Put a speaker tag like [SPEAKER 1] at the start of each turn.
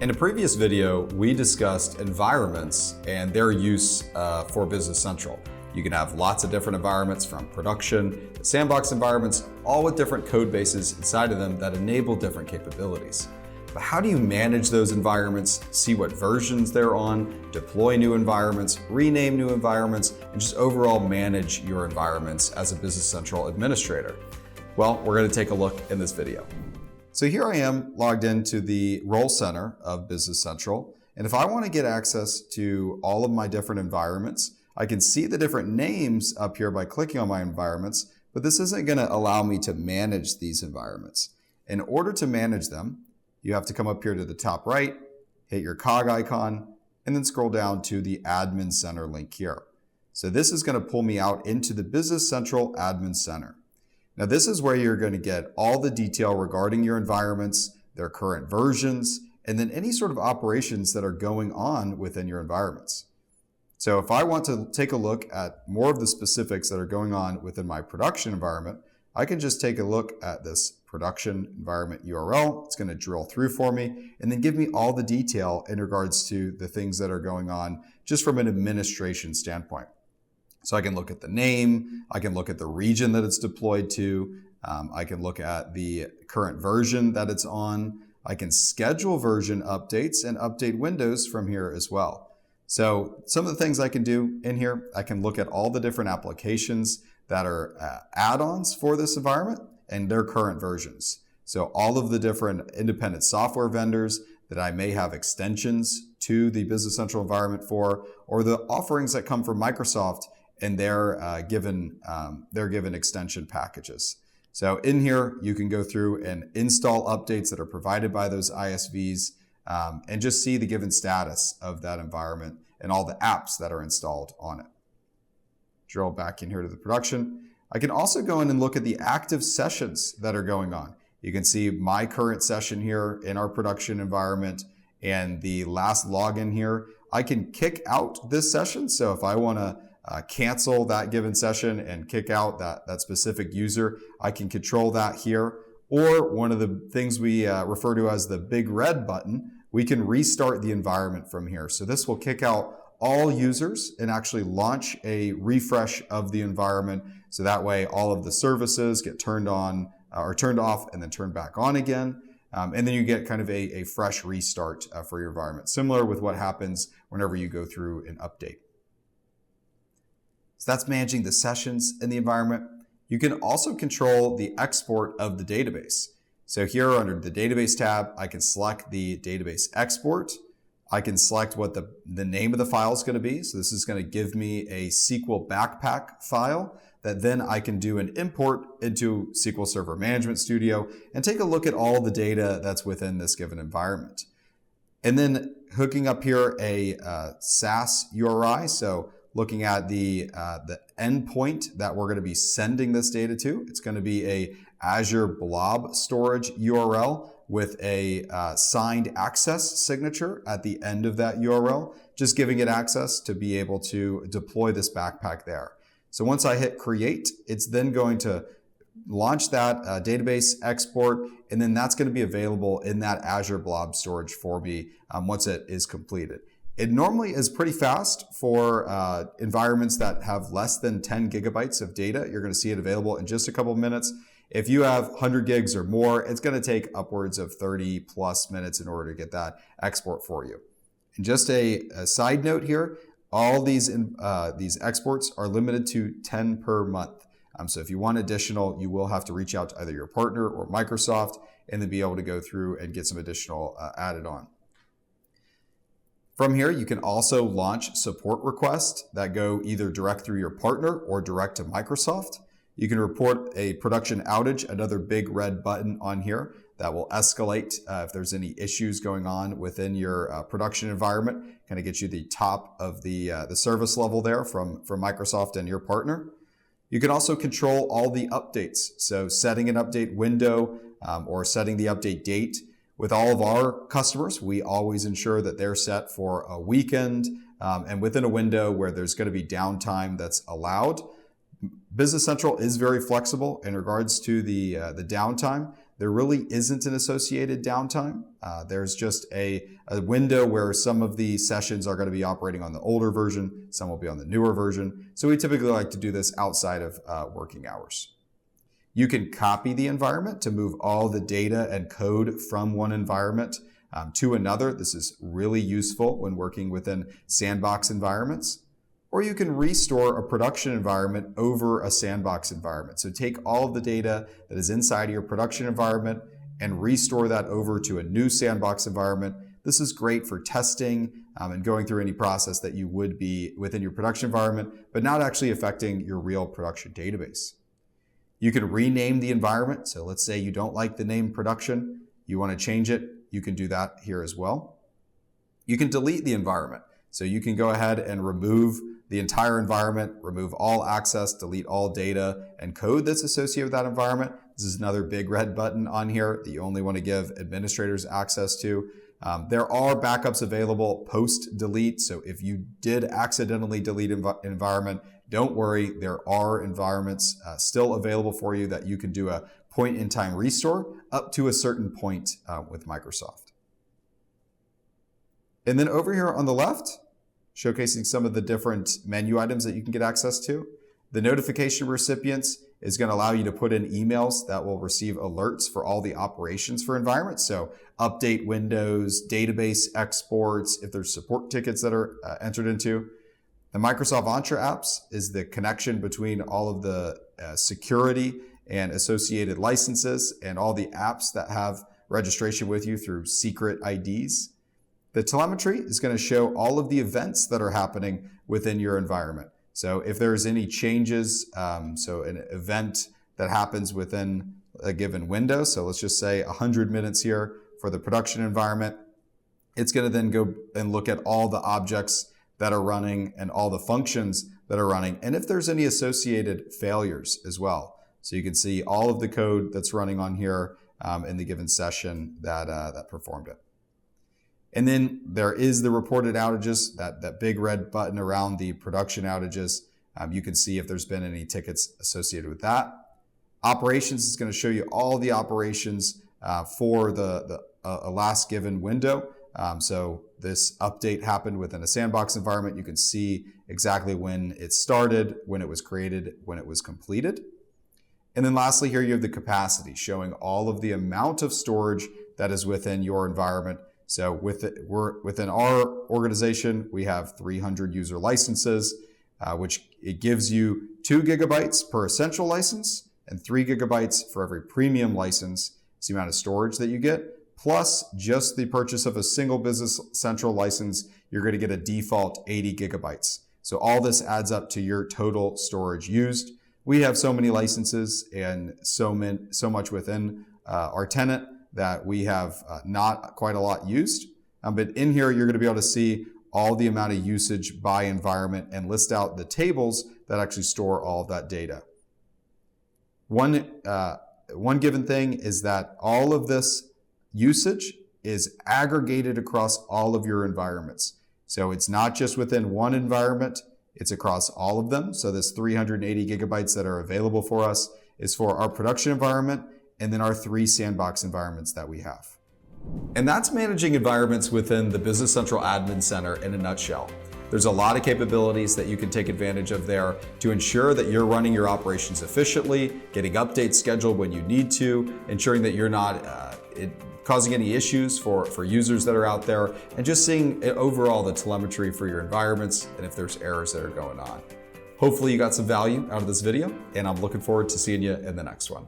[SPEAKER 1] In a previous video, we discussed environments and their use for Business Central. You can have lots of different environments, from production to sandbox environments, all with different code bases inside of them that enable different capabilities. But how do you manage those environments, see what versions they're on, deploy new environments, rename new environments, and just overall manage your environments as a Business Central administrator? Well, we're going to take a look in this video. So here I am logged into the Role Center of Business Central. And if I want to get access to all of my different environments, I can see the different names up here by clicking on my environments, but this isn't going to allow me to manage these environments. In order to manage them, you have to come up here to the top right, hit your cog icon, and then scroll down to the Admin Center link here. So this is going to pull me out into the Business Central Admin Center. Now this is where you're going to get all the detail regarding your environments, their current versions, and then any sort of operations that are going on within your environments. So if I want to take a look at more of the specifics that are going on within my production environment, I can just take a look at this production environment URL. It's going to drill through for me and then give me all the detail in regards to the things that are going on just from an administration standpoint. So I can look at the name, I can look at the region that it's deployed to, I can look at the current version that it's on, I can schedule version updates and update windows from here as well. So some of the things I can do in here, I can look at all the different applications that are add-ons for this environment and their current versions. So all of the different independent software vendors that I may have extensions to the Business Central environment for, or the offerings that come from Microsoft and their given extension packages. So in here, you can go through and install updates that are provided by those ISVs and just see the given status of that environment and all the apps that are installed on it. Drill back in here to the production. I can also go in and look at the active sessions that are going on. You can see my current session here in our production environment and the last login here. I can kick out this session. So if I want to cancel that given session and kick out that specific user, I can control that here. Or one of the things we refer to as the big red button, we can restart the environment from here. So this will kick out all users and actually launch a refresh of the environment. So that way all of the services get turned on or turned off and then turned back on again. And then you get kind of a fresh restart for your environment, similar with what happens whenever you go through an update. So that's managing the sessions in the environment. You can also control the export of the database. So here under the database tab, I can select the database export. I can select what the name of the file is going to be. So this is going to give me a SQL backpack file that then I can do an import into SQL Server Management Studio and take a look at all the data that's within this given environment. And then hooking up here a SaaS URI. So looking at the endpoint that we're going to be sending this data to. It's going to be a Azure blob storage URL with a signed access signature at the end of that URL, just giving it access to be able to deploy this backpack there. So once I hit create, it's then going to launch that database export, and then that's going to be available in that Azure blob storage for me once it is completed. It normally is pretty fast for environments that have less than 10 gigabytes of data. You're going to see it available in just a couple of minutes. If you have 100 gigs or more, it's going to take upwards of 30 plus minutes in order to get that export for you. And just a side note here, all these exports are limited to 10 per month. So if you want additional, you will have to reach out to either your partner or Microsoft and then be able to go through and get some additional added on. From here, you can also launch support requests that go either direct through your partner or direct to Microsoft. You can report a production outage, another big red button on here that will escalate if there's any issues going on within your production environment, kind of get you the top of the service level there from Microsoft and your partner. You can also control all the updates. So setting an update window or setting the update date. With all of our customers, we always ensure that they're set for a weekend and within a window where there's going to be downtime that's allowed. Business Central is very flexible in regards to the downtime. there really isn't an associated downtime. There's just a window where some of the sessions are going to be operating on the older version, some will be on the newer version. So we typically like to do this outside of working hours. You can copy the environment to move all the data and code from one environment to another. This is really useful when working within Sandbox environments. Or you can restore a production environment over a Sandbox environment. So take all of the data that is inside of your production environment and restore that over to a new Sandbox environment. This is great for testing and going through any process that you would be within your production environment, but not actually affecting your real production database. You can rename the environment. So let's say you don't like the name production, you want to change it, you can do that here as well. You can delete the environment. So you can go ahead and remove the entire environment, remove all access, delete all data and code that's associated with that environment. This is another big red button on here that you only want to give administrators access to. There are backups available post-delete. So if you did accidentally delete an environment, don't worry, there are environments still available for you that you can do a point-in-time restore up to a certain point with Microsoft. And then over here on the left, showcasing some of the different menu items that you can get access to. The notification recipients is going to allow you to put in emails that will receive alerts for all the operations for environments. So update windows, database exports, if there's support tickets that are entered into. The Microsoft Entra apps is the connection between all of the security and associated licenses and all the apps that have registration with you through secret IDs. The telemetry is going to show all of the events that are happening within your environment. So if there's any changes, so an event that happens within a given window, so let's just say 100 minutes here for the production environment, it's going to then go and look at all the objects that are running and all the functions that are running, and if there's any associated failures as well. So you can see all of the code that's running on here in the given session that performed it. And then there is the reported outages, that big red button around the production outages. You can see if there's been any tickets associated with that. Operations is going to show you all the operations for the last given window. So this update happened within a Sandbox environment. You can see exactly when it started, when it was created, when it was completed. And then lastly here you have the capacity, showing all of the amount of storage that is within your environment. So within our organization, we have 300 user licenses, which it gives you 2 gigabytes per essential license and 3 gigabytes for every premium license. It's the amount of storage that you get, plus just the purchase of a single Business Central license, you're going to get a default 80 gigabytes. So all this adds up to your total storage used. We have so many licenses and so much within our tenant that we have not quite a lot used. But in here, you're going to be able to see all the amount of usage by environment and list out the tables that actually store all of that data. One given thing is that all of this usage is aggregated across all of your environments. So it's not just within one environment, it's across all of them. So this 380 gigabytes that are available for us is for our production environment and then our 3 Sandbox environments that we have. And that's managing environments within the Business Central Admin Center in a nutshell. There's a lot of capabilities that you can take advantage of there to ensure that you're running your operations efficiently, getting updates scheduled when you need to, ensuring that you're not causing any issues for users that are out there, and just seeing overall the telemetry for your environments and if there's errors that are going on. Hopefully you got some value out of this video, and I'm looking forward to seeing you in the next one.